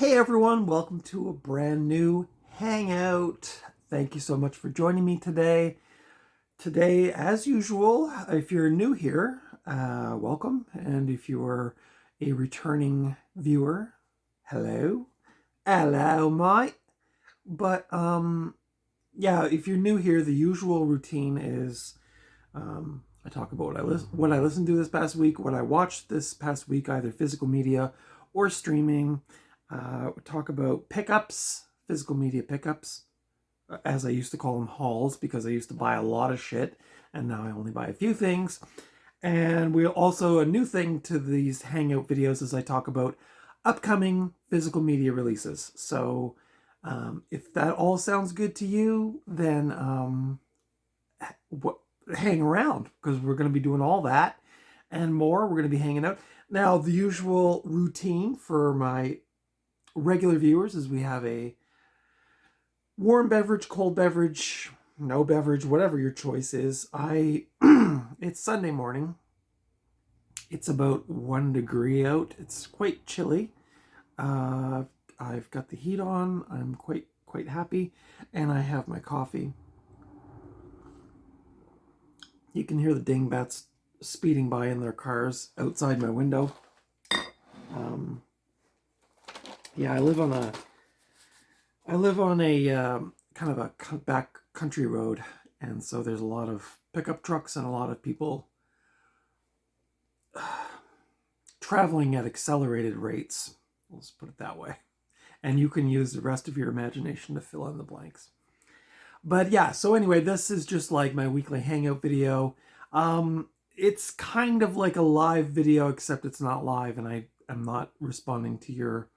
Hey everyone, welcome to a brand new Hangout. Thank you so much for joining me today. Today, as usual, if you're new here, welcome. And if you're a returning viewer, hello. Hello, mate. But if you're new here, the usual routine is I talk about what I listened to this past week, what I watched this past week, either physical media or streaming. Talk about pickups, physical media pickups, as I used to call them, hauls, because I used to buy a lot of shit, and now I only buy a few things. And we also, a new thing to these Hangout videos is I talk about upcoming physical media releases. So if that all sounds good to you, then hang around, because we're going to be doing all that and more. We're going to be hanging out. Now, the usual routine for my regular viewers is we have a warm beverage, cold beverage, no beverage, whatever your choice is. It's Sunday morning. It's about 1 degree out. It's quite chilly. I've got the heat on. I'm quite happy, and I have my coffee. You can hear the dingbats speeding by in their cars outside my window. Yeah, I live on a kind of a back country road, and so there's a lot of pickup trucks and a lot of people traveling at accelerated rates. Let's put it that way. And you can use the rest of your imagination to fill in the blanks. But yeah, so anyway, this is just like my weekly Hangout video. It's kind of like a live video, except it's not live, and I'm not responding to your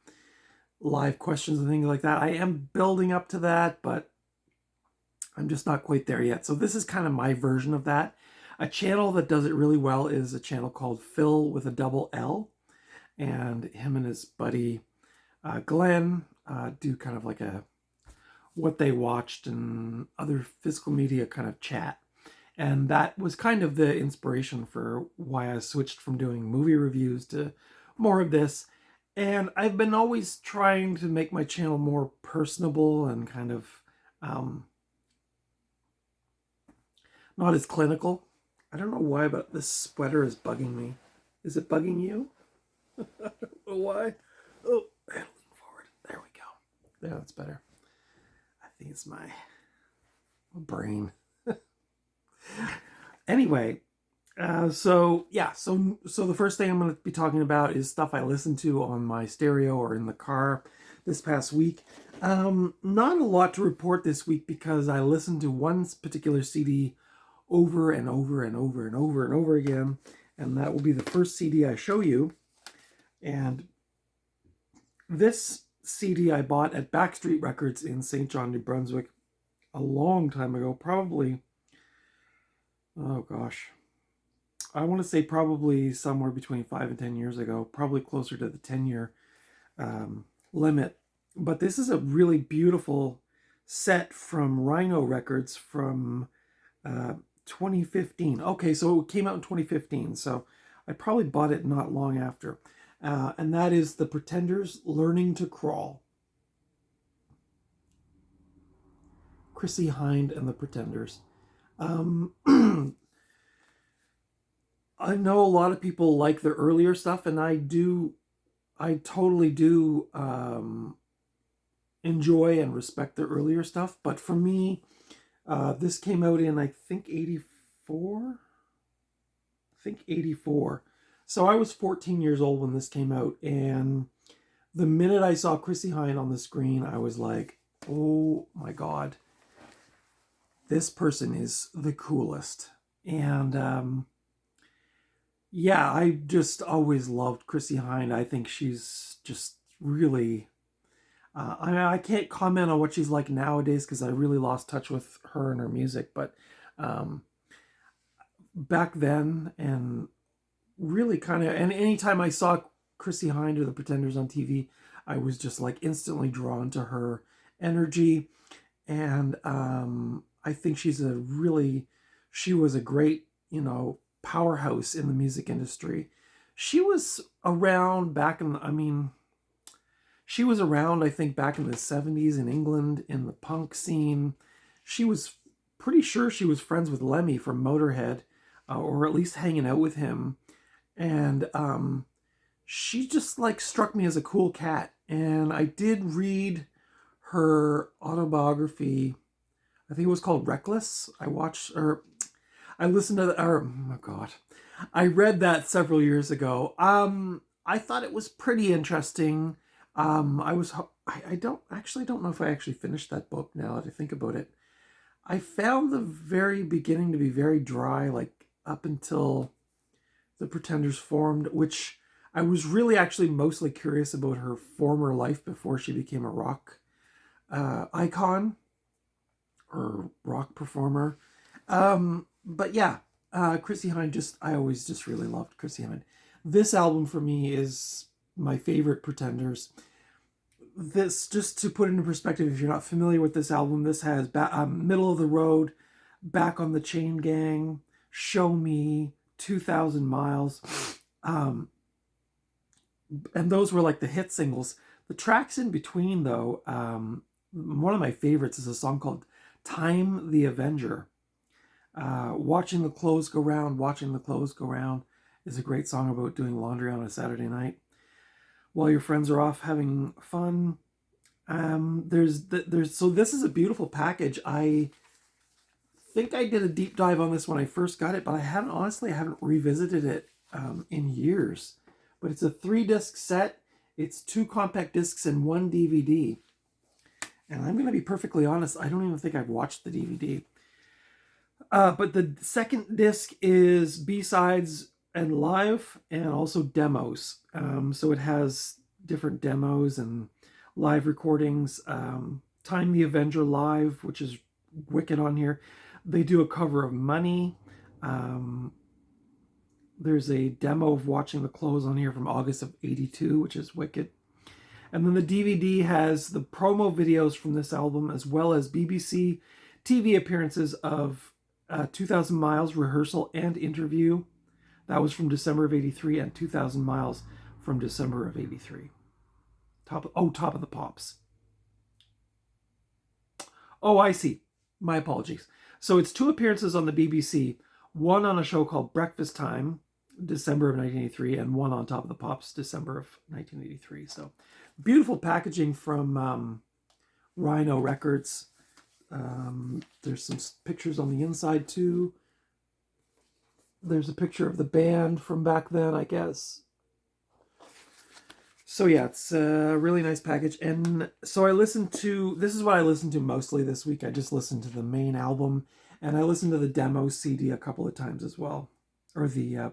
live questions and things like that. I am building up to that, but I'm just not quite there yet. So this is kind of my version of that. A channel that does it really well is a channel called Phil with a double L, and him and his buddy Glenn do kind of like a what they watched and other physical media kind of chat. And that was kind of the inspiration for why I switched from doing movie reviews to more of this. And I've been always trying to make my channel more personable and kind of not as clinical. I don't know why, but this sweater is bugging me. Is it bugging you? I don't know why. Oh, lean forward. There we go. There, that's better. I think it's my brain. Anyway, so the first thing I'm going to be talking about is stuff I listened to on my stereo or in the car this past week. Not a lot to report this week because I listened to one particular CD over and over and over and over and over again, and that will be the first CD I show you. And this CD I bought at Backstreet Records in St. John, New Brunswick a long time ago, probably, oh gosh, I want to say probably somewhere between 5 and 10 years ago, probably closer to the 10-year limit. But this is a really beautiful set from Rhino Records from 2015. Okay, so it came out in 2015, so I probably bought it not long after. And that is The Pretenders' Learning to Crawl. Chrissie Hynde and The Pretenders. I know a lot of people like the earlier stuff, and I totally do enjoy and respect the earlier stuff. But for me, this came out in, I think, 84? I think 84. So I was 14 years old when this came out, and the minute I saw Chrissie Hynde on the screen, I was like, oh my God, this person is the coolest. And yeah, I just always loved Chrissie Hynde. I think she's just really... I can't comment on what she's like nowadays because I really lost touch with her and her music. But back then, and really kind of... And anytime I saw Chrissie Hynde or The Pretenders on TV, I was just like instantly drawn to her energy. And I think she was a great, powerhouse in the music industry. She was around back in, She was around, I think, back in the 70s in England in the punk scene. She was pretty sure she was friends with Lemmy from Motorhead, or at least hanging out with him. And she just like struck me as a cool cat. And I did read her autobiography. I think it was called Reckless. I listened to, oh my God, I read that several years ago. I thought it was pretty interesting. I don't know if I actually finished that book now that I think about it. I found the very beginning to be very dry, like up until the Pretenders formed, which I was really actually mostly curious about her former life before she became a rock icon or rock performer. But yeah, Chrissie Hynde, I always just really loved Chrissie Hynde. This album for me is my favorite Pretenders. This, just to put into perspective, if you're not familiar with this album, this has Middle of the Road, Back on the Chain Gang, Show Me, 2,000 Miles. And those were like the hit singles. The tracks in between, though, one of my favorites is a song called Time the Avenger. Watching the Clothes Go Round, Watching the Clothes Go Round is a great song about doing laundry on a Saturday night while your friends are off having fun. So this is a beautiful package. I think I did a deep dive on this when I first got it, but I haven't revisited it in years. But it's a 3-disc set. It's 2 compact discs and 1 DVD. And I'm going to be perfectly honest, I don't even think I've watched the DVD. But the second disc is B-sides and live, and also demos. So it has different demos and live recordings. Time the Avenger live, which is wicked on here. They do a cover of Money. There's a demo of Watching the Clothes on here from August of '82, which is wicked. And then the DVD has the promo videos from this album, as well as BBC TV appearances of 2,000 Miles rehearsal and interview. That was from December of '83, and 2,000 Miles from December of '83. Top of the Pops. Oh, I see. My apologies. So it's 2 appearances on the BBC, one on a show called Breakfast Time, December of 1983, and one on Top of the Pops, December of 1983. So beautiful packaging from Rhino Records. There's some pictures on the inside too. There's a picture of the band from back then, I guess. So yeah, it's a really nice package. And so this is what I listened to mostly this week. I just listened to the main album, and I listened to the demo CD a couple of times as well, or the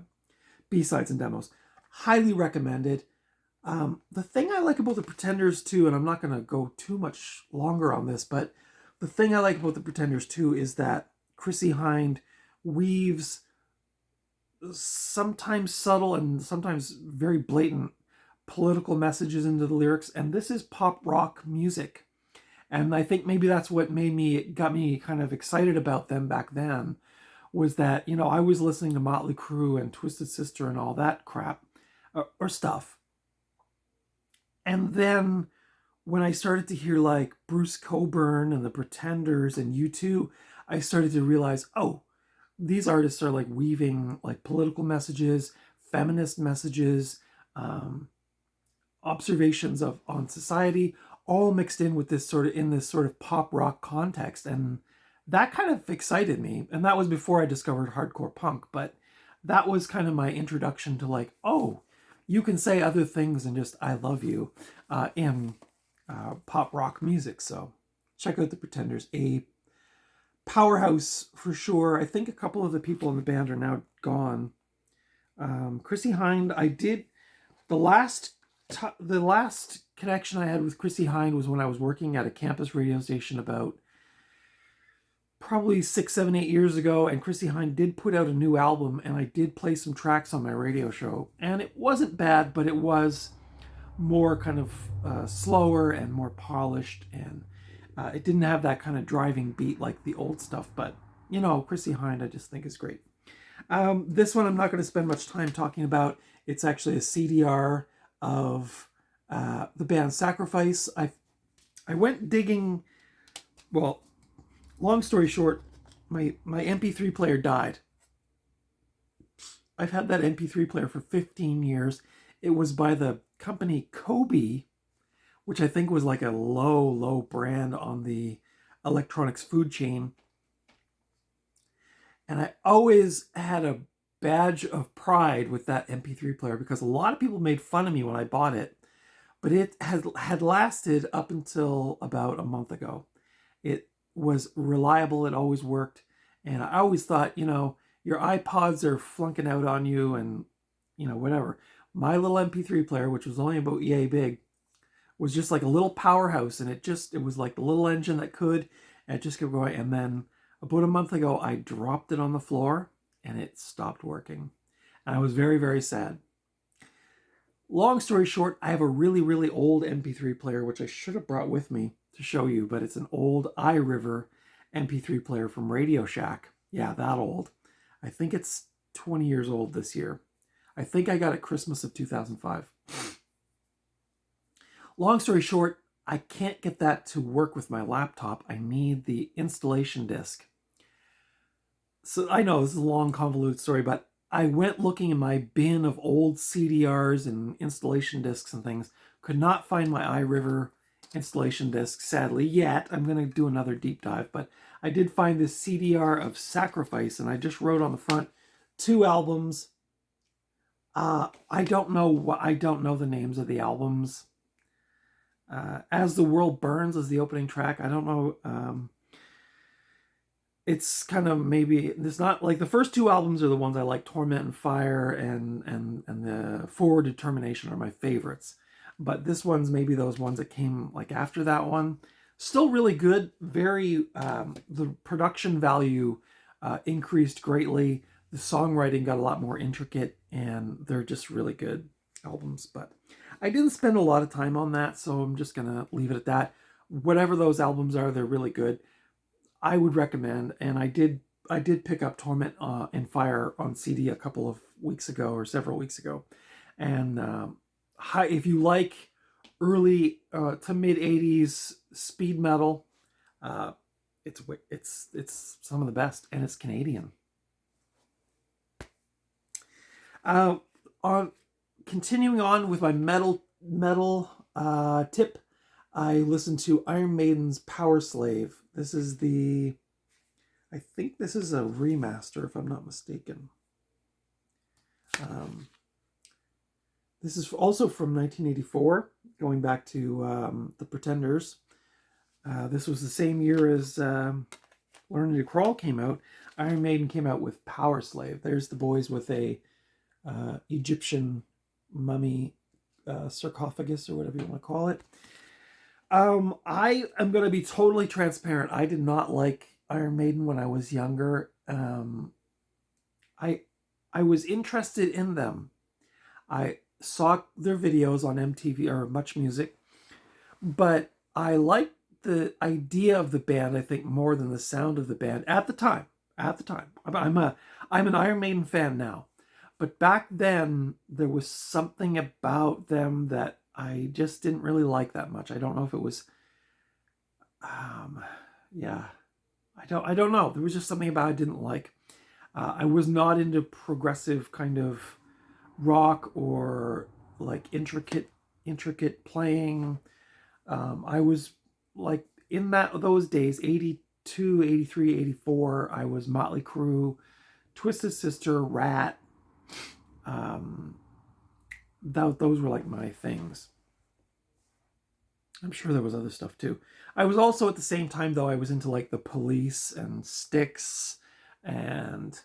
B-sides and demos. Highly recommended. The thing I like about the Pretenders too, and I'm not going to go too much longer on this, but the thing I like about the Pretenders too is that Chrissie Hynde weaves sometimes subtle and sometimes very blatant political messages into the lyrics, and this is pop rock music. And I think maybe that's what got me kind of excited about them back then, was that, I was listening to Motley Crue and Twisted Sister and all that crap or stuff. And then when I started to hear like Bruce Cockburn and the Pretenders and U2, I started to realize, oh, these artists are like weaving like political messages, feminist messages, observations on society, all mixed in with this sort of pop rock context. And that kind of excited me. And that was before I discovered hardcore punk, but that was kind of my introduction to like, oh, you can say other things than just I love you in pop rock music. So check out the Pretenders, a powerhouse for sure. I think a couple of the people in the band are now gone. Chrissie Hynde, the last connection I had with Chrissie Hynde was when I was working at a campus radio station about probably 6, 7, 8 years ago, and Chrissie Hynde did put out a new album, and I did play some tracks on my radio show, and it wasn't bad, but it was more kind of slower and more polished, and it didn't have that kind of driving beat like the old stuff. But Chrissie Hynde I just think is great. This one I'm not going to spend much time talking about. It's actually a CDR of The band Sacrifice. I went digging. Well, long story short, my MP3 player died. I've had that MP3 player for 15 years. It was by the company Kobe, which I think was like a low brand on the electronics food chain. And I always had a badge of pride with that MP3 player because a lot of people made fun of me when I bought it. But it had lasted up until about a month ago. It was reliable. It always worked. And I always thought, your iPods are flunking out on you and, whatever. My little MP3 player, which was only about yay big, was just like a little powerhouse. And it was like the little engine that could. And it just kept going. And then about a month ago, I dropped it on the floor and it stopped working. And I was very, very sad. Long story short, I have a really old MP3 player, which I should have brought with me to show you, but it's an old iRiver MP3 player from Radio Shack. Yeah, that old. I think it's 20 years old this year. I think I got it Christmas of 2005. Long story short, I can't get that to work with my laptop. I need the installation disc. So I know this is a long, convoluted story, but I went looking in my bin of old CDRs and installation discs and things. Could not find my iRiver installation disc, sadly, yet. I'm going to do another deep dive, but I did find this CDR of Sacrifice, and I just wrote on the front 2 albums. I don't know the names of the albums. As the World Burns is the opening track. I don't know. It's kind of maybe it's not like the first 2 albums are the ones I like. Torment and Fire and the Forward Determination are my favorites. But this one's maybe those ones that came like after that one. Still really good. Very the production value increased greatly. The songwriting got a lot more intricate, and they're just really good albums. But I didn't spend a lot of time on that, so I'm just gonna leave it at that. Whatever those albums are, they're really good. I would recommend, and I did pick up Torment and Fire on CD a couple of weeks ago or several weeks ago, and if you like early to mid 80s speed metal, it's some of the best, and it's Canadian. On continuing on with my metal tip, I listened to Iron Maiden's Power Slave. This is I think this is a remaster, if I'm not mistaken. This is also from 1984, going back to The Pretenders. This was the same year as Learning to Crawl came out. Iron Maiden came out with Power Slave. There's the boys with a Egyptian mummy sarcophagus, or whatever you want to call it. I am going to be totally transparent. I did not like Iron Maiden when I was younger. I was interested in them. I saw their videos on MTV or Much Music, but I liked the idea of the band, I think, more than the sound of the band at the time. I'm an Iron Maiden fan now, but back then there was something about them that I just didn't really like that much. I don't know if it was, yeah, I don't know. There was just something about it I didn't like. I was not into progressive kind of rock or like intricate playing. I was like in those days, 82, 83, 84, I was Motley Crue, Twisted Sister, Rat. Those were like my things. I'm sure there was other stuff too. I was also at the same time, though, I was into like the Police and Styx and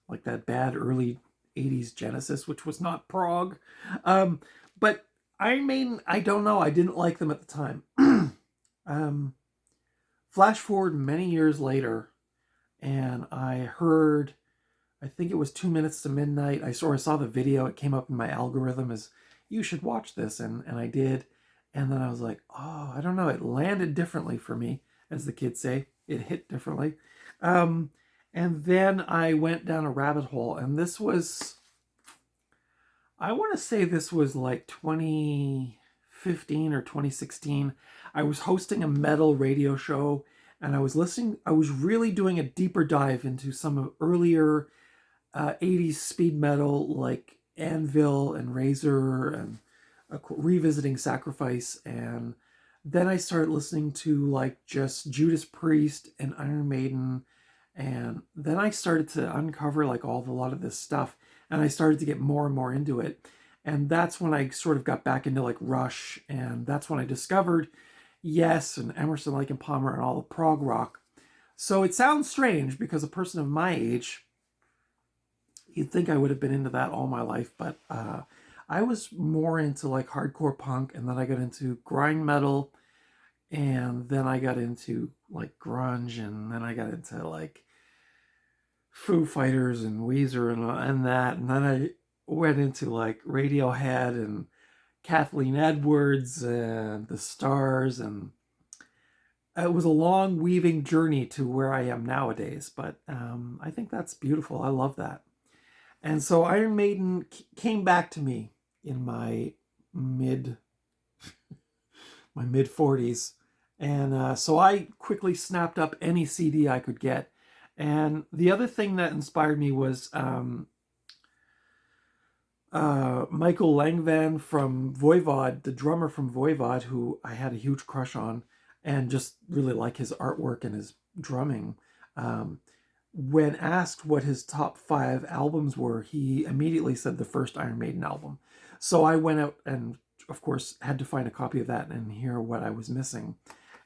like that bad early 80s Genesis, which was not prog. But Iron Maiden, I don't know. I didn't like them at the time. Flash forward many years later, and I heard, I think it was 2 Minutes to Midnight. I saw the video. It came up in my algorithm as, you should watch this. And I did. And then I was like, oh, I don't know. It landed differently for me, as the kids say. It hit differently. And then I went down a rabbit hole. And this was, I want to say this was like 2015 or 2016. I was hosting a metal radio show and I was really doing a deeper dive into some of earlier 80s speed metal like Anvil and Razor and revisiting Sacrifice. And then I started listening to like just Judas Priest and Iron Maiden. And then I started to uncover like a lot of this stuff, and I started to get more and more into it. And that's when I sort of got back into like Rush, and that's when I discovered Yes and Emerson, Lake and Palmer and all the prog rock. So it sounds strange because a person of my age, you'd think I would have been into that all my life, but I was more into like hardcore punk, and then I got into grind metal, and then I got into like grunge, and then I got into like Foo Fighters and Weezer and that, and then I went into like Radiohead and Kathleen Edwards and the Stars, and it was a long weaving journey to where I am nowadays. But I think that's beautiful. I love that. And so Iron Maiden came back to me in mid my mid 40s, and so I quickly snapped up any CD I could get. And the other thing that inspired me was Michael Langvan from Voivod, the drummer from Voivod, who I had a huge crush on and just really like his artwork and his drumming. When asked what his top 5 albums were, he immediately said the first Iron Maiden album. So I went out and, of course, had to find a copy of that and hear what I was missing.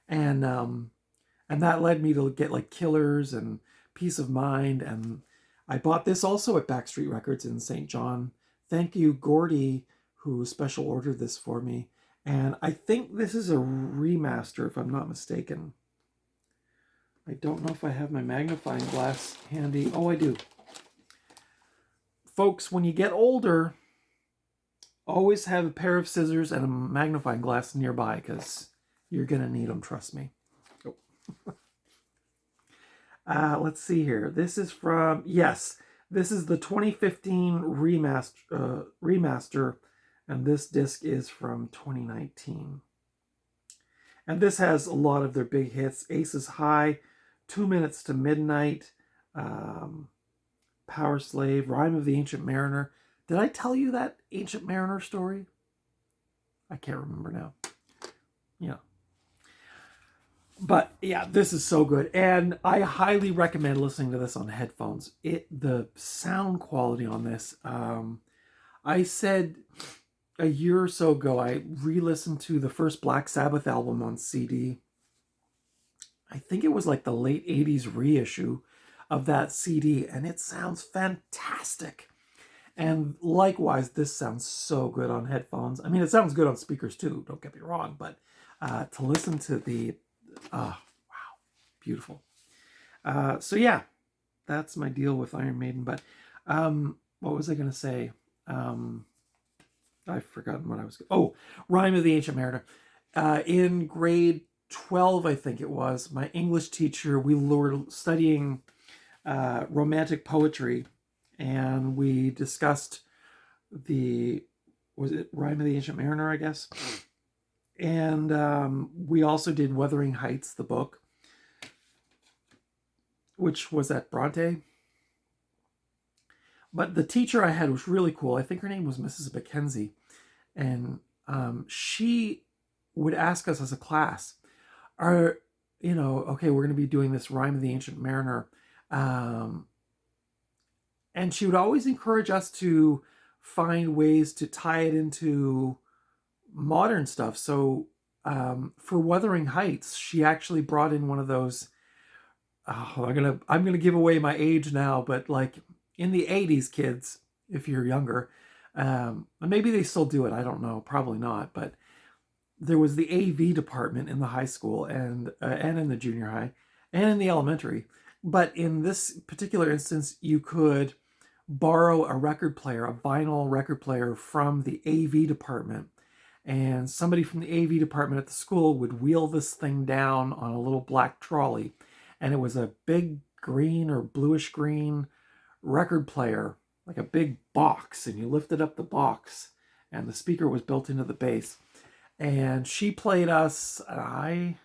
And that led me to get like Killers and Peace of Mind. And I bought this also at Backstreet Records in St. John. Thank you, Gordy, who special ordered this for me. And I think this is a remaster, if I'm not mistaken. I don't know if I have my magnifying glass handy. Oh, I do. Folks, when you get older, always have a pair of scissors and a magnifying glass nearby, because you're going to need them, trust me. Oh. Let's see here. This is from, yes, this is the 2015 remaster, and this disc is from 2019. And this has a lot of their big hits: Aces High, 2 Minutes to Midnight, Power Slave, Rhyme of the Ancient Mariner. Did I tell you that Ancient Mariner story? I can't remember now. Yeah. But yeah, this is so good. And I highly recommend listening to this on headphones. The sound quality on this, I said a year or so ago, I re-listened to the first Black Sabbath album on CD. I think it was like the late 80s reissue of that CD, and it sounds fantastic. And likewise, this sounds so good on headphones. I mean, it sounds good on speakers too, don't get me wrong, but to listen to the, wow, beautiful. So yeah, that's my deal with Iron Maiden. But what was I going to say? I've forgotten what I was. Oh, Rhyme of the Ancient Mariner. In grade 12, I think it was, my English teacher, we were studying romantic poetry, and we discussed was it Rhyme of the Ancient Mariner, I guess? And we also did Wuthering Heights, the book, which was at Bronte. But the teacher I had was really cool. I think her name was Mrs. Mackenzie. And she would ask us as a class, okay, we're going to be doing this Rhyme of the Ancient Mariner. And she would always encourage us to find ways to tie it into modern stuff. So for Wuthering Heights, she actually brought in one of those, I'm gonna give away my age now, but like in the 80s, kids, if you're younger, maybe they still do it, I don't know, probably not, but there was the AV department in the high school and in the junior high and in the elementary. But in this particular instance, you could borrow a record player, a vinyl record player, from the AV department. And somebody from the AV department at the school would wheel this thing down on a little black trolley. And it was a big green or bluish green record player. like a big box, and you lifted up the box, and the speaker was built into the bass. And she played us, I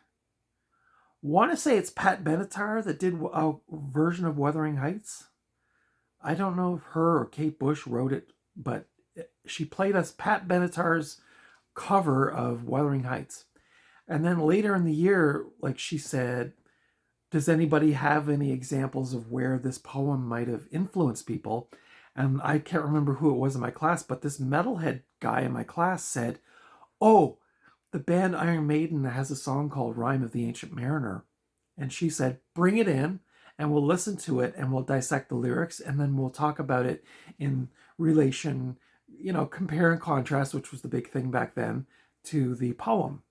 want to say it's Pat Benatar that did a version of Wuthering Heights. I don't know if her or Kate Bush wrote it, but she played us Pat Benatar's cover of Wuthering Heights. And then later in the year, like she said, does anybody have any examples of where this poem might have influenced people? And I can't remember who it was in my class, but this metalhead guy in my class said, oh, the band Iron Maiden has a song called Rime of the Ancient Mariner. And she said, bring it in and we'll listen to it and we'll dissect the lyrics and then we'll talk about it in relation, compare and contrast, which was the big thing back then, to the poem.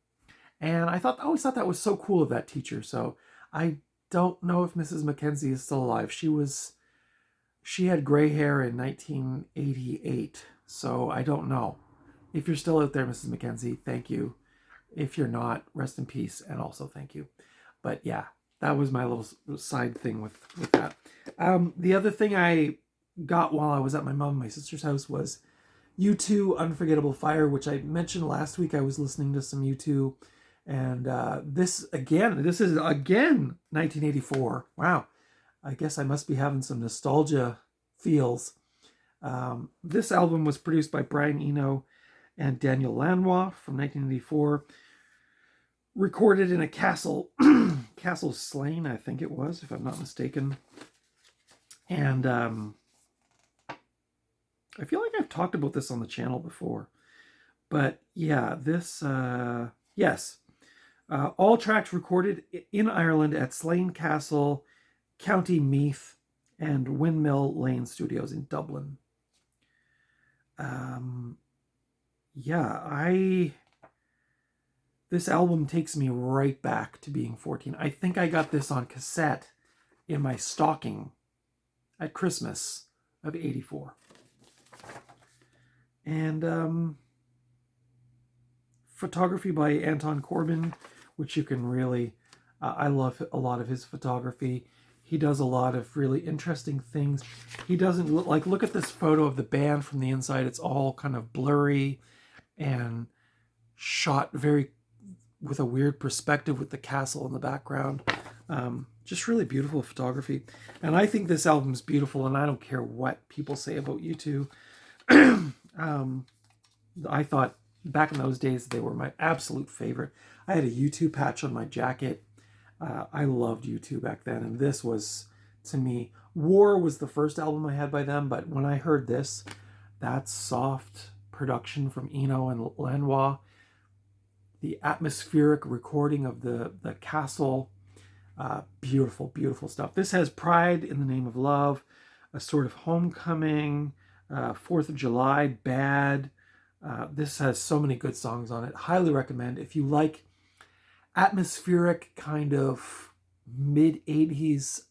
And I always thought that was so cool of that teacher. So I don't know if Mrs. Mackenzie is still alive. She had gray hair in 1988. So I don't know. If you're still out there, Mrs. Mackenzie, thank you. If you're not, rest in peace, and also thank you. But yeah, that was my little side thing with that. The other thing I got while I was at my mom and my sister's house was U2 Unforgettable Fire, which I mentioned last week. I was listening to some U2, and this is again 1984. Wow, I guess I must be having some nostalgia feels. This album was produced by Brian Eno and Daniel Lanois from 1984. Recorded in a castle, Castle Slane, I think it was, if I'm not mistaken. And I feel like I've talked about this on the channel before. But yeah, this, yes. All tracks recorded in Ireland at Slane Castle, County Meath, and Windmill Lane Studios in Dublin. This album takes me right back to being 14. I think I got this on cassette in my stocking at Christmas of 84. And photography by Anton Corbijn, which you can really, I love a lot of his photography. He does a lot of really interesting things. He doesn't look at this photo of the band from the inside. It's all kind of blurry and shot with a weird perspective with the castle in the background. Just really beautiful photography. And I think this album is beautiful, and I don't care what people say about U2. I thought back in those days they were my absolute favorite. I had a U2 patch on my jacket. I loved U2 back then, and this was, to me, War was the first album I had by them, but when I heard this, that soft production from Eno and Lanois, the atmospheric recording of the castle, beautiful, beautiful stuff. This has Pride in the Name of Love, A Sort of Homecoming, 4th of July, Bad. This has so many good songs on it. Highly recommend. If you like atmospheric kind of mid-80s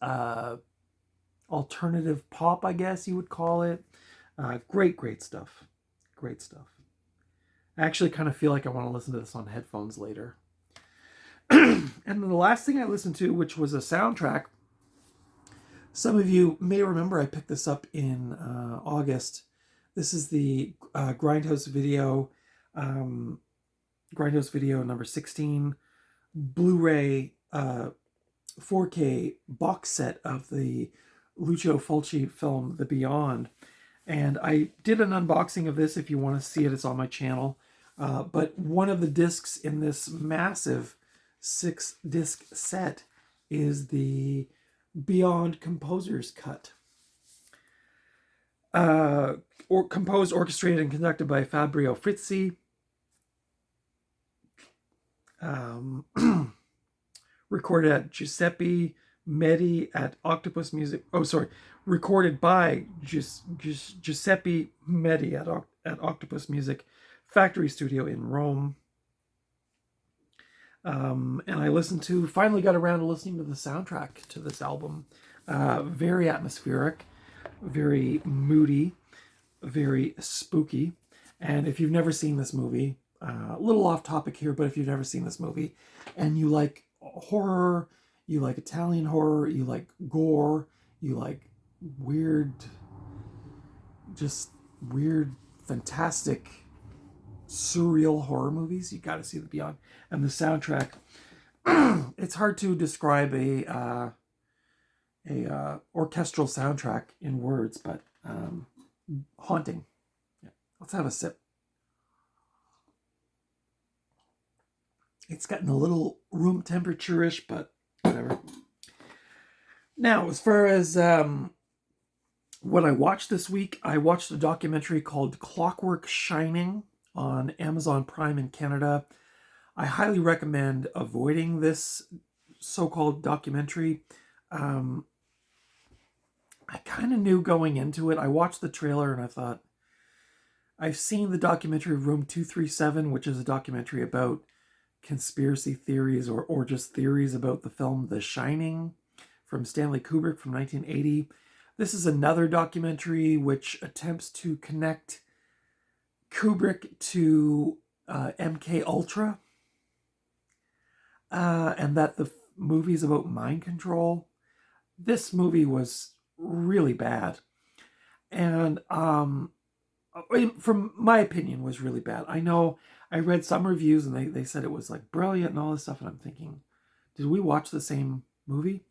alternative pop, I guess you would call it. Great stuff. Great stuff. I actually kind of feel like I want to listen to this on headphones later. And then the last thing I listened to, which was a soundtrack, some of you may remember I picked this up in August. This is the Grindhouse Video number 16 Blu-ray 4K box set of the Lucio Fulci film The Beyond. And I did an unboxing of this. If you want to see it, it's on my channel. But one of the discs in this massive 6-disc set is the Beyond Composer's Cut. Composed, orchestrated, and conducted by Fabio Frizzi. Recorded at Giuseppe Medi at Octopus Music. Recorded by Giuseppe Medi at Octopus Music Factory Studio in Rome. And I finally got around to listening to the soundtrack to this album. Very atmospheric, very moody, very spooky. And if you've never seen this movie, a little off topic here, but if you've never seen this movie and you like horror, you like Italian horror, you like gore, you like weird just weird, fantastic, surreal horror movies. You got to see the Beyond. And the soundtrack, it's hard to describe a orchestral soundtrack in words, but haunting. Yeah. Let's have a sip. It's gotten a little room temperature-ish, but whatever. Now, as far as what I watched this week, I watched a documentary called Clockwork Shining on Amazon Prime in Canada. I highly recommend avoiding this so-called documentary. I kind of knew going into it. I watched the trailer and I thought, I've seen the documentary Room 237, which is a documentary about conspiracy theories or just theories about the film The Shining from Stanley Kubrick from 1980. This is another documentary which attempts to connect Kubrick to MK Ultra, and that the movie's about mind control. This movie was really bad, and from my opinion, was really bad. I know I read some reviews and they said it was like brilliant and all this stuff, and I'm thinking, did we watch the same movie?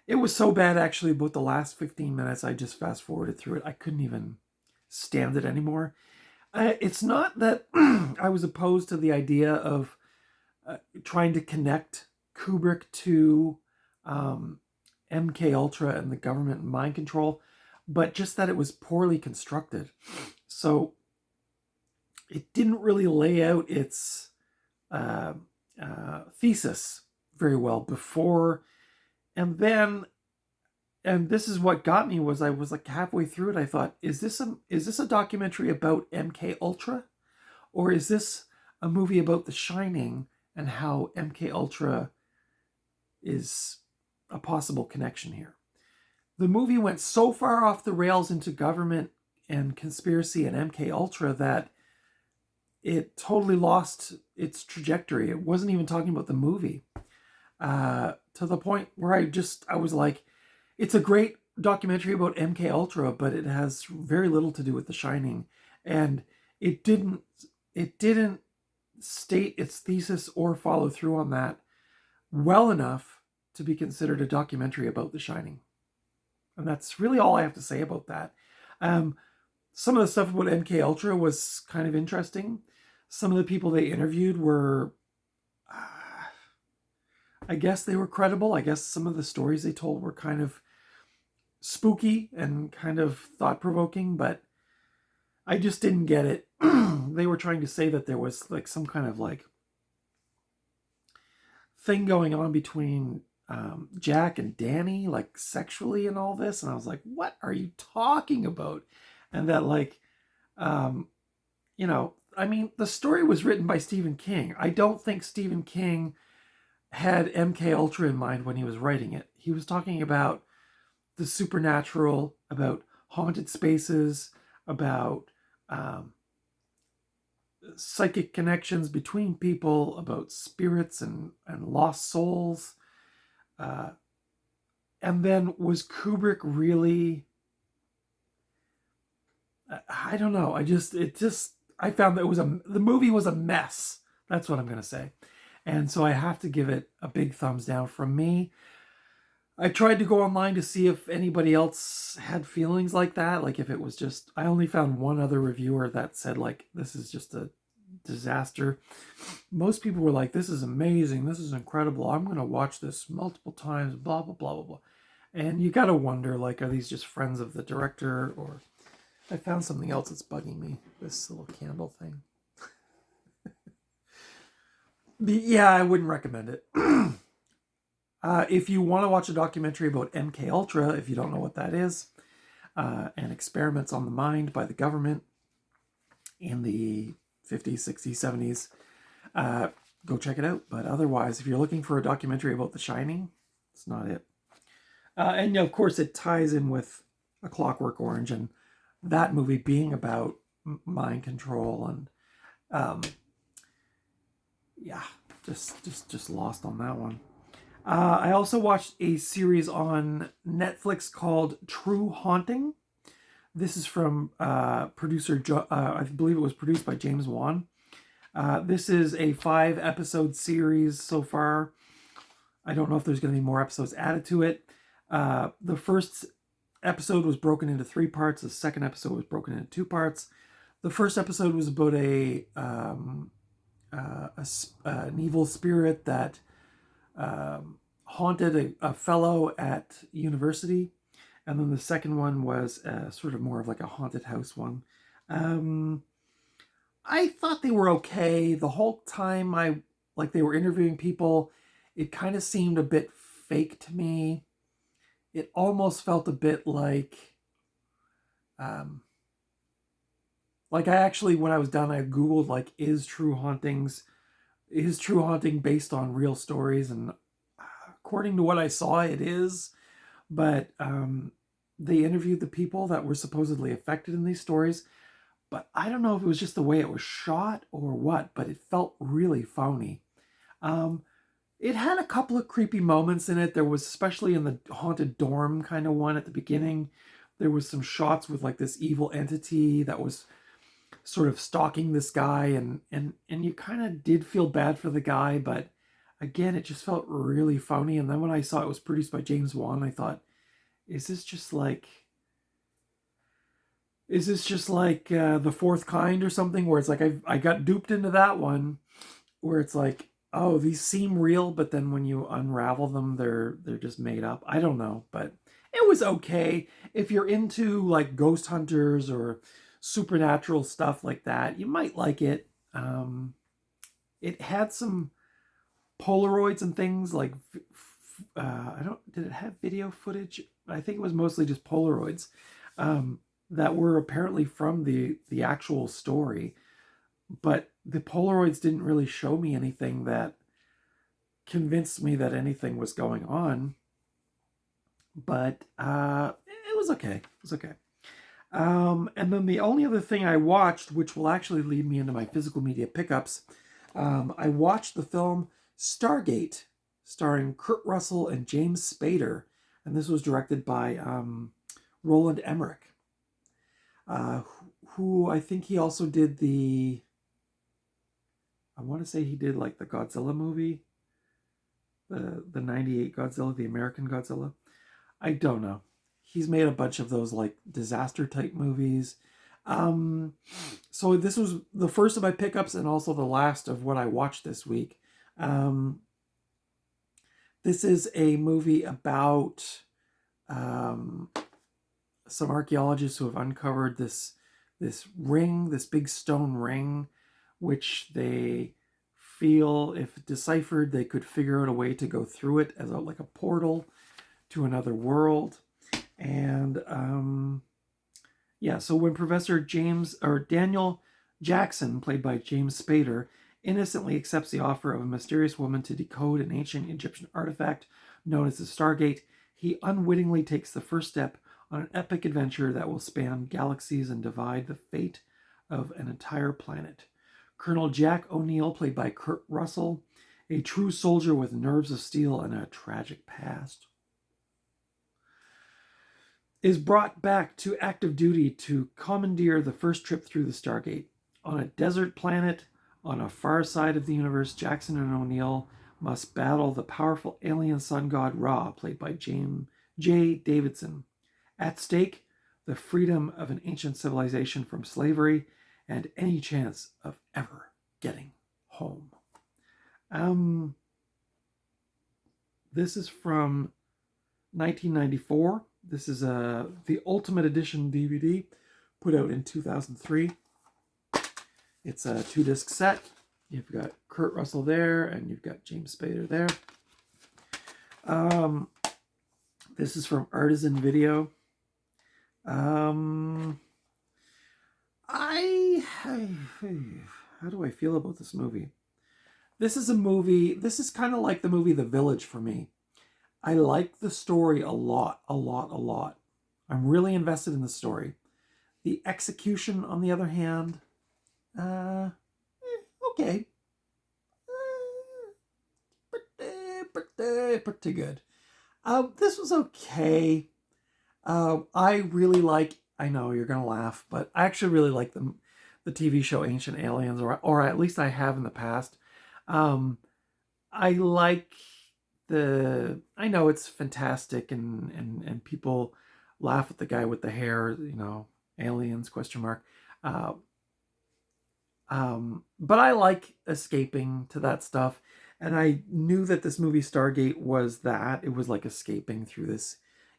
It was so bad, actually, about the last 15 minutes, I just fast forwarded through it. I couldn't even stand it anymore. It's not that I was opposed to the idea of trying to connect Kubrick to MK Ultra and the government mind control, but just that it was poorly constructed. So it didn't really lay out its thesis very well before, and then, and this is what got me, was I was like halfway through it, I thought, is this a documentary about MK Ultra, or is this a movie about The Shining and how MK Ultra is a possible connection here? The movie went so far off the rails into government and conspiracy and MK Ultra that it totally lost its trajectory. It wasn't even talking about the movie, to the point where I was like, it's a great documentary about MK Ultra, but it has very little to do with The Shining, and it didn't state its thesis or follow through on that well enough to be considered a documentary about The Shining. And that's really all I have to say about that. Some of the stuff about MK Ultra was kind of interesting. Some of the people they interviewed were, I guess they were credible. I guess some of the stories they told were kind of spooky and kind of thought-provoking, but I just didn't get it. They were trying to say that there was like some kind of like thing going on between Jack and Danny, like sexually and all this. And I was like, what are you talking about? And that like, I mean, the story was written by Stephen King. I don't think Stephen King had MK Ultra in mind when he was writing it. He was talking about the supernatural, about haunted spaces, about psychic connections between people, about spirits and lost souls. And then was Kubrick really, I don't know. I found that the movie was a mess. That's what I'm going to say. And so I have to give it a big thumbs down from me. I tried to go online to see if anybody else had feelings like that. Like if it was just, I only found one other reviewer that said like, this is just a disaster. Most people were like, this is amazing. This is incredible. I'm going to watch this multiple times, blah, blah, blah, blah, blah. And you got to wonder, like, are these just friends of the director? Or I found something else that's bugging me. This little candle thing. Yeah, I wouldn't recommend it. If you want to watch a documentary about MK Ultra, if you don't know what that is, and experiments on the mind by the government in the 50s, 60s, 70s, go check it out. But otherwise, if you're looking for a documentary about The Shining, it's not it. And of course, it ties in with A Clockwork Orange and that movie being about mind control and yeah, just lost on that one. I also watched a series on Netflix called True Haunting. This is from producer, I believe it was produced by James Wan. This is a 5-episode series so far. I don't know if there's going to be more episodes added to it. The first episode was broken into 3 parts. The second episode was broken into 2 parts. The first episode was about an evil spirit that haunted a fellow at university. And then the second one was sort of more of like a haunted house one. I thought they were okay. The whole time they were interviewing people, it kind of seemed a bit fake to me. It almost felt a bit like I actually, when I was done, I Googled like, is true haunting based on real stories? And according to what I saw, it is. But they interviewed the people that were supposedly affected in these stories. But I don't know if it was just the way it was shot or what, but it felt really phony. It had a couple of creepy moments in it. There was, especially in the haunted dorm kind of one at the beginning, there was some shots with like this evil entity that was sort of stalking this guy, and you kind of did feel bad for the guy, but again, it just felt really phony. And then when I saw it was produced by James Wan, I thought, is this just like The Fourth Kind or something, where it's like I got duped into that one, where it's like, oh, these seem real, but then when you unravel them, they're just made up. I don't know, but it was okay. If you're into like ghost hunters or supernatural stuff like that, you might like it. It had some Polaroids and things like did it have video footage? I think it was mostly just Polaroids that were apparently from the actual story, but the Polaroids didn't really show me anything that convinced me that anything was going on. But it was okay. It was okay. And then the only other thing I watched, which will actually lead me into my physical media pickups, I watched the film Stargate, starring Kurt Russell and James Spader, and this was directed by Roland Emmerich, who I think he also did I want to say he did like the Godzilla movie, the 98 Godzilla, the American Godzilla. I don't know. He's made a bunch of those like disaster type movies. So this was the first of my pickups and also the last of what I watched this week. This is a movie about some archaeologists who have uncovered this ring, this big stone ring, which they feel, if deciphered, they could figure out a way to go through it as like a portal to another world. And so when Professor Daniel Jackson, played by James Spader, innocently accepts the offer of a mysterious woman to decode an ancient Egyptian artifact known as the Stargate, he unwittingly takes the first step on an epic adventure that will span galaxies and divide the fate of an entire planet. Colonel Jack O'Neill, played by Kurt Russell, a true soldier with nerves of steel and a tragic past, is brought back to active duty to commandeer the first trip through the Stargate. On a desert planet, on a far side of the universe, Jackson and O'Neill must battle the powerful alien sun god Ra, played by J. Davidson. At stake, the freedom of an ancient civilization from slavery and any chance of ever getting home. This is from 1994. This is the Ultimate Edition DVD, put out in 2003. It's a 2-disc set. You've got Kurt Russell there, and you've got James Spader there. This is from Artisan Video. How do I feel about this movie? This is kind of like the movie The Village for me. I like the story a lot. I'm really invested in the story. The execution, on the other hand, okay. Pretty good. This was okay. I really like I know you're gonna laugh, but I actually really like the TV show Ancient Aliens, or at least I have in the past. Um, I like I know it's fantastic, and people laugh at the guy with the hair, aliens question mark. Uh, but I like escaping to that stuff, and I knew that this movie Stargate was that. It was like escaping through this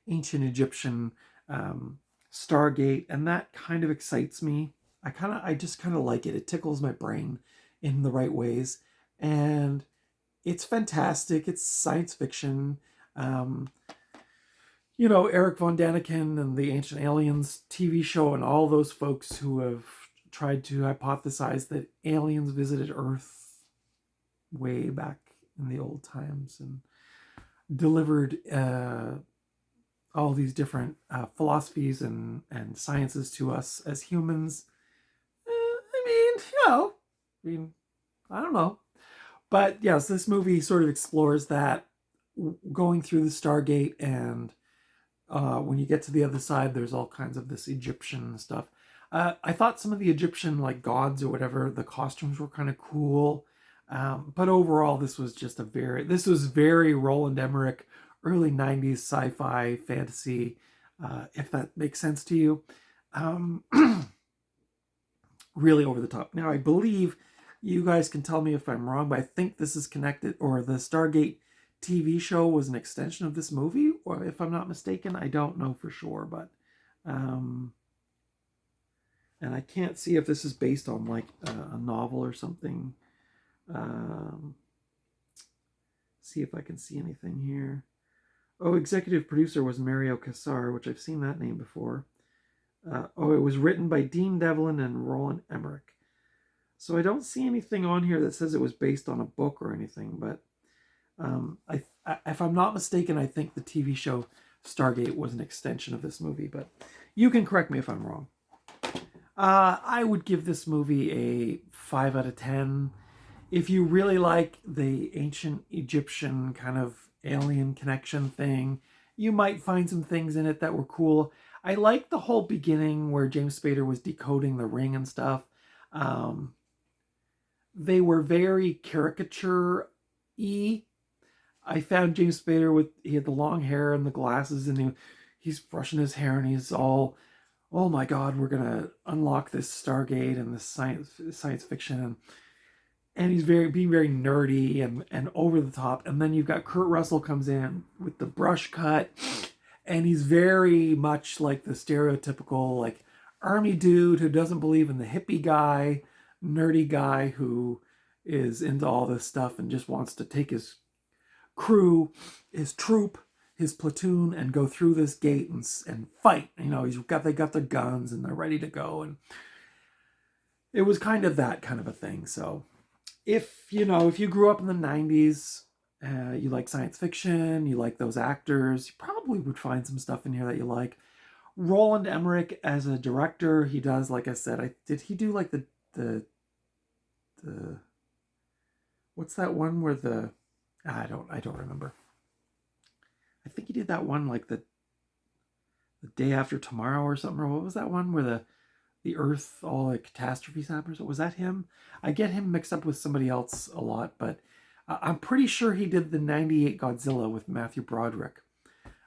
ancient Egyptian um, Stargate, and that kind of excites me. I just kind of like it. It tickles my brain in the right ways, and it's fantastic. It's science fiction. Um, Eric von Daniken and the Ancient Aliens TV show, and all those folks who have tried to hypothesize that aliens visited Earth way back in the old times and delivered all these different philosophies and sciences to us as humans. I mean, I don't know. But yes, this movie sort of explores that, going through the Stargate, and when you get to the other side, there's all kinds of this Egyptian stuff. I thought some of the Egyptian like gods or whatever, the costumes were kind of cool. But overall, this was very Roland Emmerich, early 90s sci-fi fantasy, if that makes sense to you. Um, really over the top. Now, I believe you guys can tell me if I'm wrong, but I think this is connected, or the Stargate TV show was an extension of this movie, or if I'm not mistaken. I don't know for sure, but and I can't see if this is based on like a novel or something. See if I can see anything here. Oh, executive producer was Mario Casar, which I've seen that name before. It was written by Dean Devlin and Roland Emmerich. So I don't see anything on here that says it was based on a book or anything, but if I'm not mistaken, I think the TV show Stargate was an extension of this movie, but you can correct me if I'm wrong. I would give this movie a 5 out of 10. If you really like the ancient Egyptian kind of alien connection thing, you might find some things in it that were cool. I like the whole beginning where James Spader was decoding the ring and stuff. They were very caricature-y. I found James Spader he had the long hair and the glasses, and he's brushing his hair, and he's all, oh my God, we're gonna unlock this Stargate and this science fiction, and he's being very nerdy and over the top. And then you've got Kurt Russell comes in with the brush cut, and he's very much like the stereotypical like army dude who doesn't believe in the hippie guy, nerdy guy who is into all this stuff and just wants to take his crew, his troop, his platoon, and go through this gate and fight. They got their guns and they're ready to go, and it was kind of that kind of a thing. So if you grew up in the 90s, you like science fiction, you like those actors, you probably would find some stuff in here that you like. Roland Emmerich as a director, he does, like I said, did he do like the what's that one where I don't remember. I think he did that one like the day after tomorrow or something. Or what was that one where the Earth, all like catastrophes happen? Was that him? I get him mixed up with somebody else a lot, but I'm pretty sure he did the 98 Godzilla with Matthew Broderick,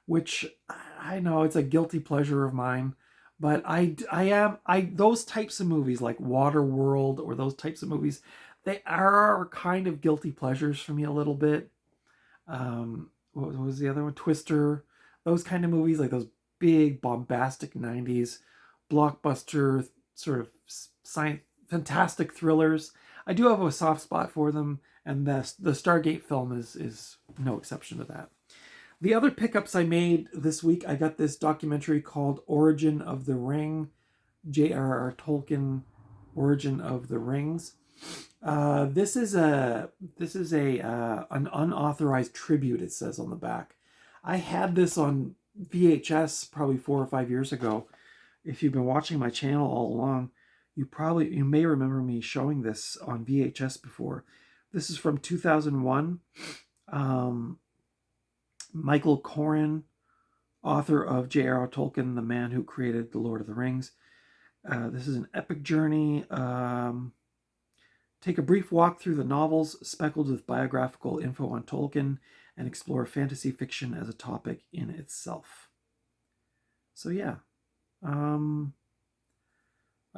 which I know it's a guilty pleasure of mine, but those types of movies like Waterworld or those types of movies, they are kind of guilty pleasures for me a little bit. What was the other one? Twister. Those kind of movies, like those big bombastic 90s blockbuster sort of science fantastic thrillers. I do have a soft spot for them, and the Stargate film is no exception to that. The other pickups I made this week, I got this documentary called Origin of the Ring, J.R.R. Tolkien, Origin of the Rings. This is an unauthorized tribute, it says on the back. I had this on VHS probably 4 or 5 years ago. If you've been watching my channel all along, you may remember me showing this on VHS before. This is from 2001. Michael Corrin author of J.R.R. Tolkien, the man who created The Lord of the Rings. This is an epic journey. Take a brief walk through the novels speckled with biographical info on Tolkien and explore fantasy fiction as a topic in itself. So yeah, I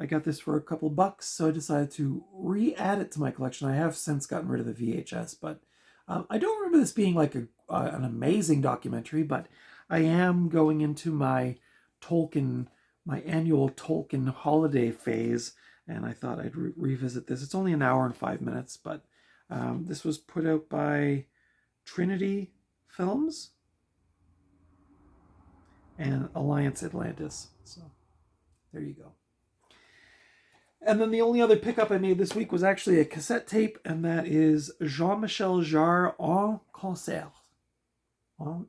got this for a couple bucks, so I decided to re-add it to my collection. I have since gotten rid of the VHS, but I don't remember this being like an amazing documentary, but I am going into my annual Tolkien holiday phase, and I thought I'd revisit this. It's only an hour and 5 minutes, but this was put out by Trinity Films and Alliance Atlantis. So there you go. And then the only other pickup I made this week was actually a cassette tape, and that is Jean-Michel Jarre en concert.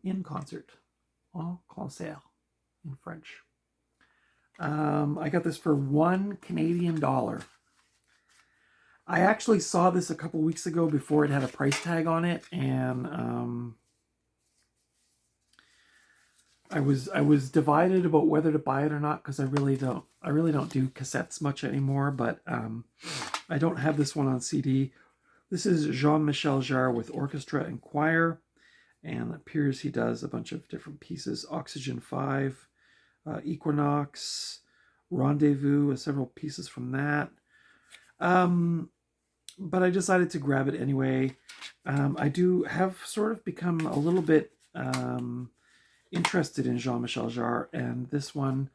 In concert. En concert in French. I got this for $1 Canadian. I actually saw this a couple weeks ago before it had a price tag on it, and I was divided about whether to buy it or not, because I really don't do cassettes much anymore, but I don't have this one on CD. This is Jean-Michel Jarre with orchestra and choir, and it appears he does a bunch of different pieces. Oxygen 5, Equinox, Rendezvous, several pieces from that. But I decided to grab it anyway. I do have sort of become a little bit interested in Jean-Michel Jarre, and this one,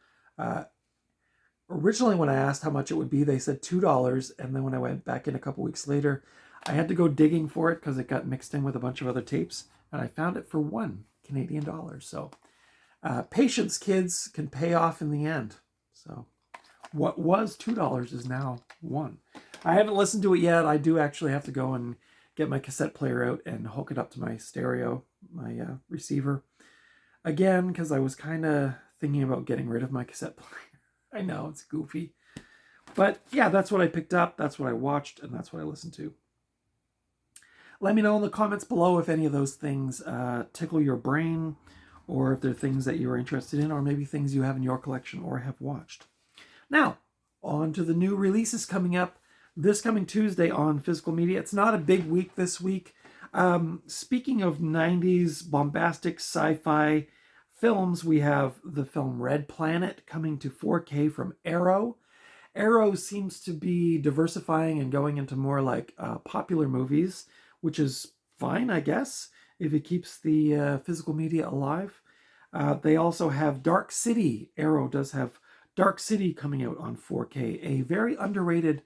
originally when I asked how much it would be, they said $2, and then when I went back in a couple weeks later, I had to go digging for it because it got mixed in with a bunch of other tapes, and I found it for $1 Canadian. So patience, kids, can pay off in the end. So what was $2 is now $1. I haven't listened to it yet. I do actually have to go and get my cassette player out and hook it up to my stereo, my receiver. Again, because I was kind of thinking about getting rid of my cassette player. I know, it's goofy. But yeah, that's what I picked up, that's what I watched, and that's what I listened to. Let me know in the comments below if any of those things tickle your brain, or if they're things that you're interested in, or maybe things you have in your collection or have watched. Now, on to the new releases coming up this coming Tuesday on Physical Media. It's not a big week this week. Speaking of 90s bombastic sci-fi films, we have the film Red Planet coming to 4K from Arrow. Arrow seems to be diversifying and going into more like popular movies, which is fine, I guess, if it keeps the physical media alive. They also have Dark City. Arrow does have Dark City coming out on 4K, a very underrated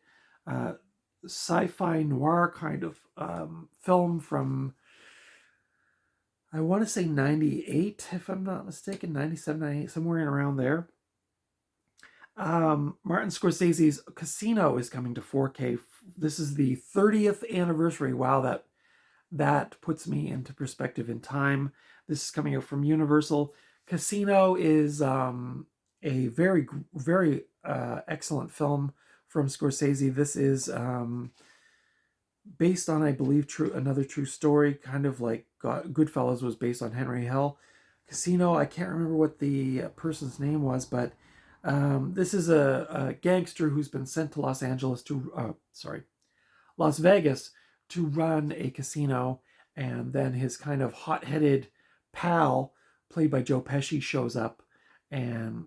sci-fi noir kind of film from, I want to say 98, if I'm not mistaken, 97, 98, somewhere in around there. Martin Scorsese's Casino is coming to 4K. This is the 30th anniversary. Wow, that puts me into perspective in time. This is coming out from Universal. Casino is a very, very excellent film from Scorsese. This is based on, I believe, another true story, kind of like Goodfellas was based on Henry Hill. Casino, I can't remember what the person's name was, but this is a gangster who's been sent to Las Vegas to run a casino, and then his kind of hot-headed pal, played by Joe Pesci, shows up, and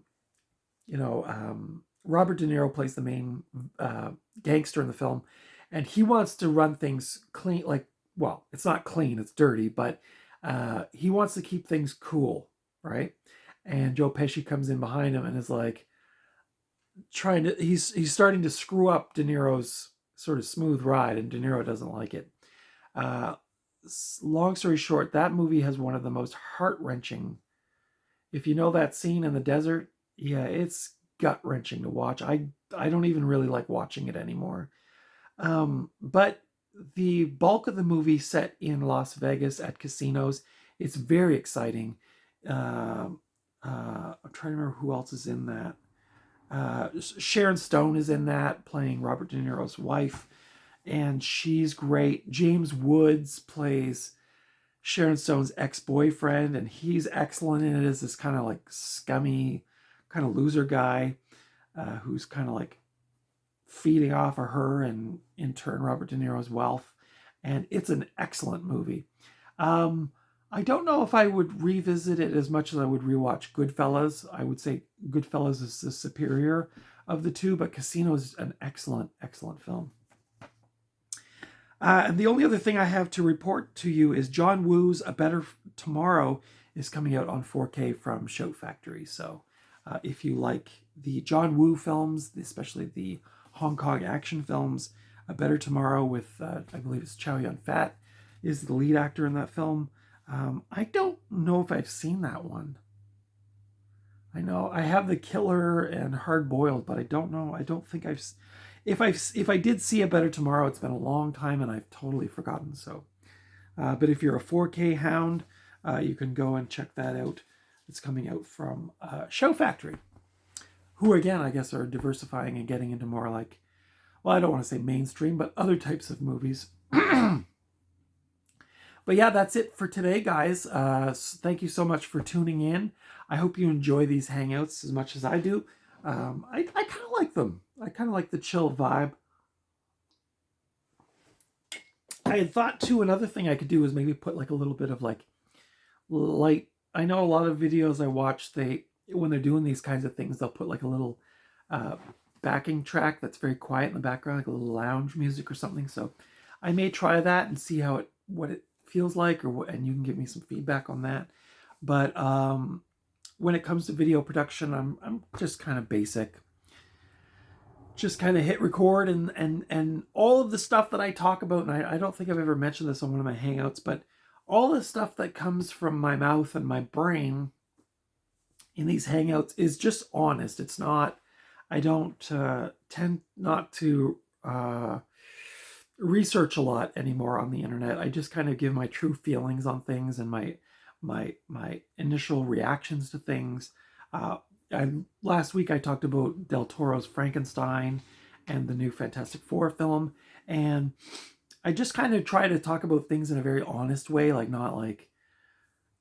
Robert De Niro plays the main gangster in the film, and he wants to run things clean, well, it's not clean, it's dirty, but he wants to keep things cool, right? And Joe Pesci comes in behind him and is like he's starting to screw up De Niro's sort of smooth ride, and De Niro doesn't like it. Long story short, that movie has one of the most heart-wrenching, if you know that scene in the desert, yeah, it's gut-wrenching to watch. I don't even really like watching it anymore. But the bulk of the movie set in Las Vegas at casinos. It's very exciting. I'm trying to remember who else is in that. Sharon Stone is in that, playing Robert De Niro's wife, and she's great. James Woods plays Sharon Stone's ex-boyfriend, and he's excellent in it as this kind of like scummy, kind of loser guy who's kind of like feeding off of her and in turn Robert De Niro's wealth. And it's an excellent movie. I don't know if I would revisit it as much as I would rewatch Goodfellas. I would say Goodfellas is the superior of the two, but Casino is an excellent, excellent film. And the only other thing I have to report to you is John Woo's A Better Tomorrow is coming out on 4K from Shout Factory. So if you like the John Woo films, especially the Hong Kong action films, A Better Tomorrow with, I believe it's Chow Yun-fat is the lead actor in that film. I don't know if I've seen that one. I know I have The Killer and Hard Boiled, but I don't know. I don't think I've... If I did see A Better Tomorrow, it's been a long time and I've totally forgotten. So, but if you're a 4K hound, you can go and check that out. It's coming out from Show Factory, who again I guess are diversifying and getting into more like, well, I don't want to say mainstream, but other types of movies. But yeah, that's it for today, guys. Thank you so much for tuning in. I hope you enjoy these hangouts as much as I do. I kind of like them. I kind of like the chill vibe. I had thought too, another thing I could do is maybe put like a little bit of like light. I know a lot of videos I watch, when they're doing these kinds of things, they'll put like a little backing track that's very quiet in the background, like a little lounge music or something. So I may try that and see what it feels like, and you can give me some feedback on that. But when it comes to video production, I'm just kind of basic. Just kind of hit record and all of the stuff that I talk about, and I don't think I've ever mentioned this on one of my hangouts, but all the stuff that comes from my mouth and my brain in these hangouts is just honest. It's not, I don't tend not to research a lot anymore on the internet. I just kind of give my true feelings on things and my initial reactions to things. Last week I talked about Del Toro's Frankenstein and the new Fantastic Four film, and I just kind of try to talk about things in a very honest way, like not like,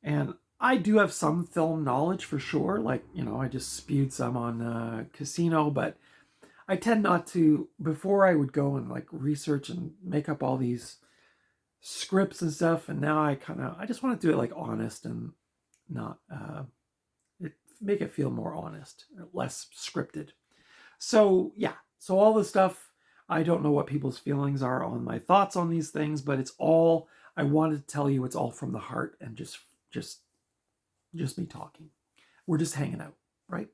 and I do have some film knowledge for sure, like, I just spewed some on Casino, but I tend not to, before I would go and like research and make up all these scripts and stuff, and now I just want to do it like honest and not make it feel more honest, less scripted. So yeah, so all the stuff, I don't know what people's feelings are on my thoughts on these things, but it's all, I wanted to tell you, it's all from the heart and just me talking. We're just hanging out, right?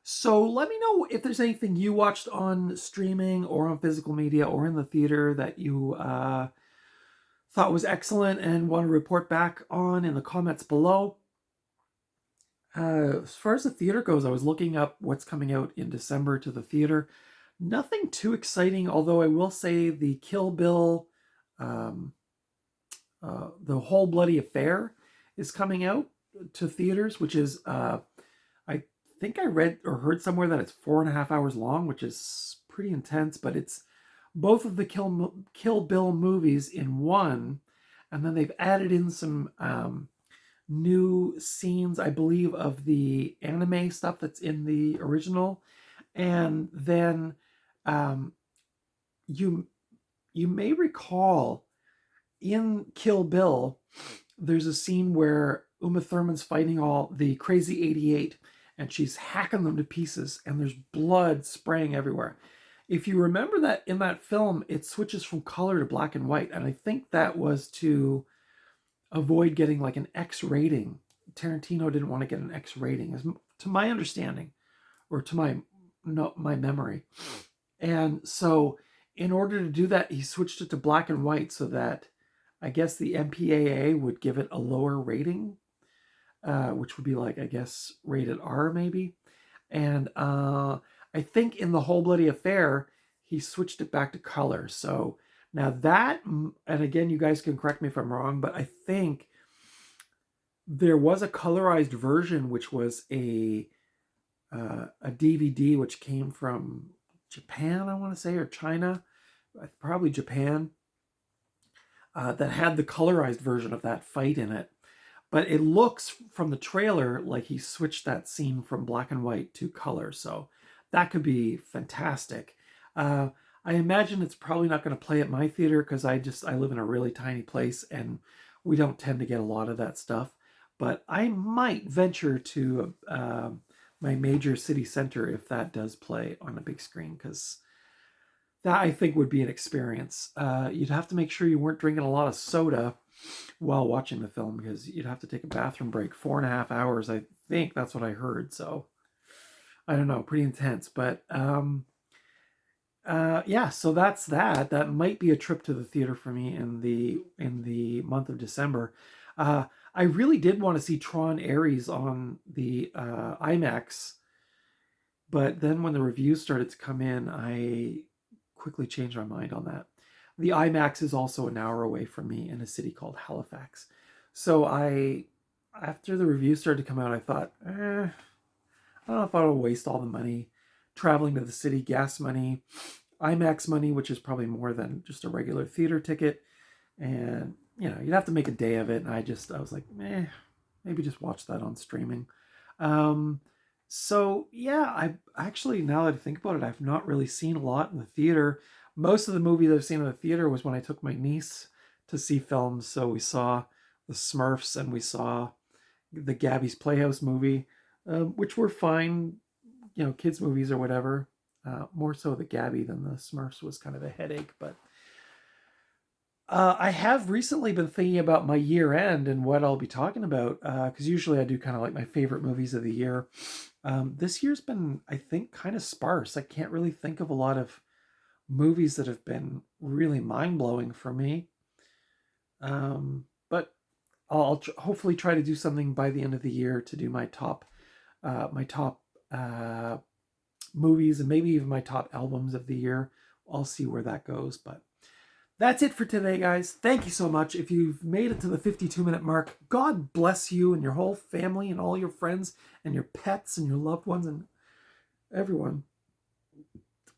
So let me know if there's anything you watched on streaming or on physical media or in the theater that you thought was excellent and want to report back on in the comments below. As far as the theater goes, I was looking up what's coming out in December to the theater. Nothing too exciting, although I will say the Kill Bill, The Whole Bloody Affair is coming out to theaters, which is, I think I read or heard somewhere that it's 4.5 hours long, which is pretty intense, but it's both of the Kill Bill movies in one, and then they've added in some new scenes, I believe, of the anime stuff that's in the original. And then you may recall in Kill Bill, there's a scene where Uma Thurman's fighting all the Crazy 88, and she's hacking them to pieces, and there's blood spraying everywhere. If you remember that in that film, it switches from color to black and white, and I think that was to avoid getting like an X rating. Tarantino didn't want to get an X rating, as to my understanding, or to my memory. And so in order to do that, he switched it to black and white so that I guess the MPAA would give it a lower rating, which would be like, I guess, rated R maybe. And I think in The Whole Bloody Affair, he switched it back to color. So now that, and again, you guys can correct me if I'm wrong, but I think there was a colorized version, which was a DVD, which came from Japan, I want to say, or China, probably Japan. that had the colorized version of that fight in it. But it looks from the trailer like he switched that scene from black and white to color. So that could be fantastic. I imagine it's probably not going to play at my theater because I live in a really tiny place and we don't tend to get a lot of that stuff. But I might venture to my major city center if that does play on a big screen, because that I think would be an experience. You'd have to make sure you weren't drinking a lot of soda while watching the film, because you'd have to take a bathroom break. 4.5 hours, I think that's what I heard. So I don't know, pretty intense. But yeah, so that's that. That might be a trip to the theater for me in the month of December. I really did want to see Tron Ares on the IMAX, but then when the reviews started to come in, I quickly changed my mind on that. The IMAX is also an hour away from me in a city called Halifax. So after the reviews started to come out, I thought, I don't know if I'll waste all the money traveling to the city, gas money, IMAX money, which is probably more than just a regular theater ticket. And, you'd have to make a day of it. And I was like, maybe just watch that on streaming. So yeah, I actually, now that I think about it, I've not really seen a lot in the theater. Most of the movies I've seen in the theater was when I took my niece to see films. So we saw the Smurfs and we saw the Gabby's Playhouse movie, which were fine, kids movies or whatever. More so the Gabby than the Smurfs was kind of a headache. But I have recently been thinking about my year end and what I'll be talking about, because usually I do kind of like my favorite movies of the year. This year's been, I think, kind of sparse. I can't really think of a lot of movies that have been really mind-blowing for me. But I'll hopefully try to do something by the end of the year to do my top movies and maybe even my top albums of the year. I'll see where that goes. But that's it for today, guys. Thank you so much. If you've made it to the 52-minute mark, God bless you and your whole family and all your friends and your pets and your loved ones and everyone.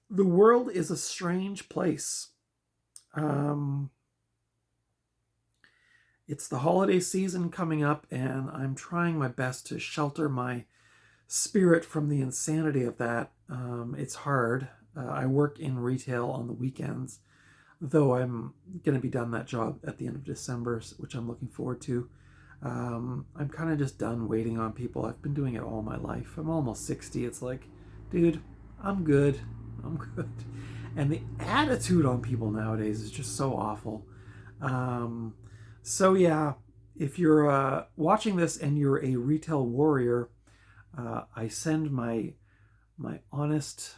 The world is a strange place. It's the holiday season coming up, and I'm trying my best to shelter my spirit from the insanity of that. It's hard. I work in retail on the weekends, though I'm going to be done that job at the end of December, which I'm looking forward to. I'm kind of just done waiting on people. I've been doing it all my life. I'm almost 60. It's like, dude, I'm good. I'm good. And the attitude on people nowadays is just so awful. So yeah, if you're watching this and you're a retail warrior, I send my honest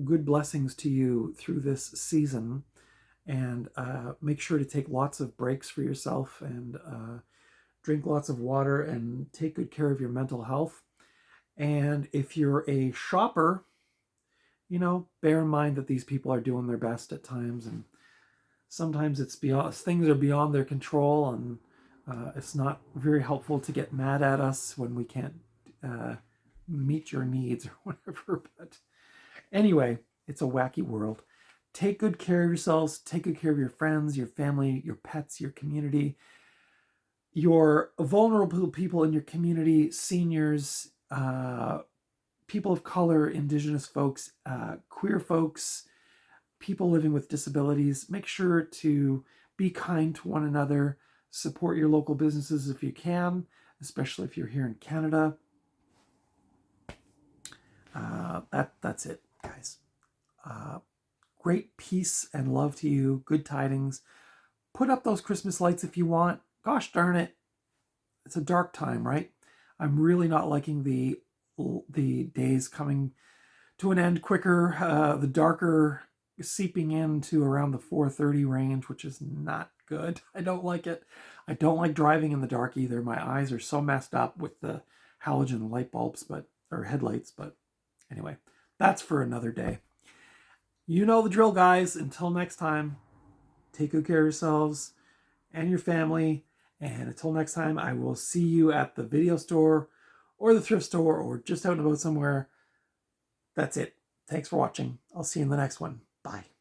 good blessings to you through this season, and make sure to take lots of breaks for yourself and drink lots of water and take good care of your mental health. And if you're a shopper, bear in mind that these people are doing their best at times, and sometimes things are beyond their control, and it's not very helpful to get mad at us when we can't meet your needs or whatever. But anyway, it's a wacky world. Take good care of yourselves. Take good care of your friends, your family, your pets, your community, your vulnerable people in your community, seniors, people of color, indigenous folks, queer folks, people living with disabilities. Make sure to be kind to one another. Support your local businesses if you can, especially if you're here in Canada. That's it, guys. Great peace and love to you. Good tidings. Put up those Christmas lights if you want. Gosh darn it. It's a dark time, right? I'm really not liking the days coming to an end quicker. The darker seeping into around the 4:30 range, which is not good. I don't like it. I don't like driving in the dark either. My eyes are so messed up with the halogen light bulbs, or headlights. But anyway, that's for another day. You know the drill, guys. Until next time, take good care of yourselves and your family. And until next time, I will see you at the video store or the thrift store or just out and about somewhere. That's it. Thanks for watching. I'll see you in the next one. Bye.